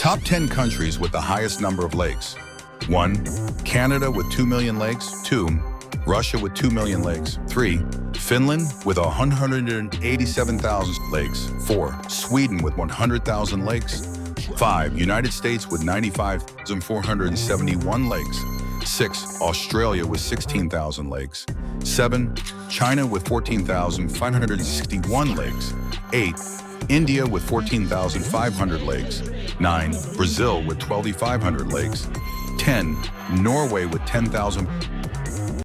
Top 10 countries with the highest number of lakes. 1. Canada with 2 million lakes. 2. Russia with 2 million lakes. 3. Finland with 187,000 lakes. 4. Sweden with 100,000 lakes. 5. United States with 95,471 lakes. 6. Australia with 16,000 lakes. 7. China with 14,561 lakes. 8. India with 14,500 lakes. 9. Brazil with 12,500 lakes. 10. Norway with 10,000